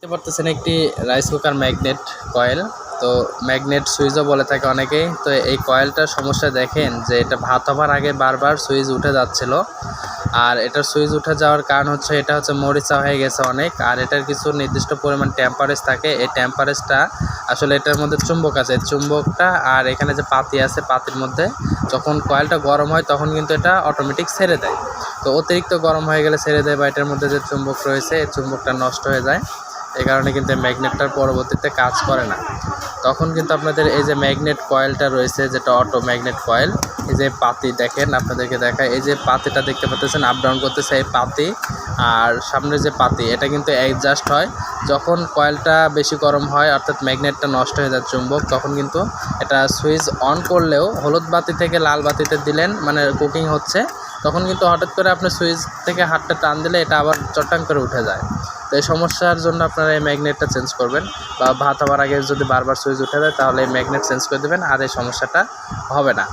দেখতে পারতেছেন একটি রাইস কুকার ম্যাগনেট কয়েল। তো ম্যাগনেট সুইচও বলে থাকে অনেকেই। তো এই কয়েলটার সমস্যা দেখেন যে এটা ভাত হবার আগে বারবার সুইচ উঠে যাচ্ছিল। আর এটার সুইচ উঠে যাওয়ার কারণ হচ্ছে এটা হচ্ছে মরিচা হয়ে গেছে অনেক। আর এটার কিছু নির্দিষ্ট পরিমাণ টেম্পারেচার থাকে। এই টেম্পারেচারটা আসলে এটার মধ্যে চুম্বক আছে, চুম্বকটা আর এখানে যে পাতি আছে, পাতির মধ্যে যখন কয়েলটা গরম হয় তখন কিন্তু এটা অটোমেটিক ছেড়ে দেয়। তো অতিরিক্ত গরম হয়ে গেলে ছেড়ে দেয় বা এটার মধ্যে যে চুম্বক রয়েছে এই চুম্বকটা নষ্ট হয়ে যায়। এই কারণে কিন্তু ম্যাগনেটটার পরবর্তীতে কাজ করে না। তখন কিন্তু আপনাদের এই যে ম্যাগনেট কয়েলটা রয়েছে, যেটা অটো ম্যাগনেট কয়েল, এই যে পাতি দেখেন, আপনাদেরকে দেখায়, এই যে পাতিটা দেখতে পাচ্ছেন আপ ডাউন করতেছে, এই পাতি আর সামনে যে পাতি এটা কিন্তু অ্যাডজাস্ট হয়। যখন কয়েলটা বেশি গরম হয় অর্থাৎ ম্যাগনেটটা নষ্ট হয়ে যায় চুম্বক, তখন কিন্তু এটা সুইচ অন করলেও হলুদ বাতি থেকে লাল বাতিতে দিলেন মানে কুকিং হচ্ছে, তখন কিন্তু হঠাৎ করে আপনি সুইচ থেকে হাতটা টান দিলে এটা আবার চটাং করে উঠে যায়। তো এই সমস্যার জন্য আপনারা এই ম্যাগনেটটা চেঞ্জ করবেন, বা ভাত হওয়ার আগে যদি বারবার সুইচ উঠে যায় তাহলে এই ম্যাগনেট চেঞ্জ করে দেবেন, আর এই সমস্যাটা হবে না।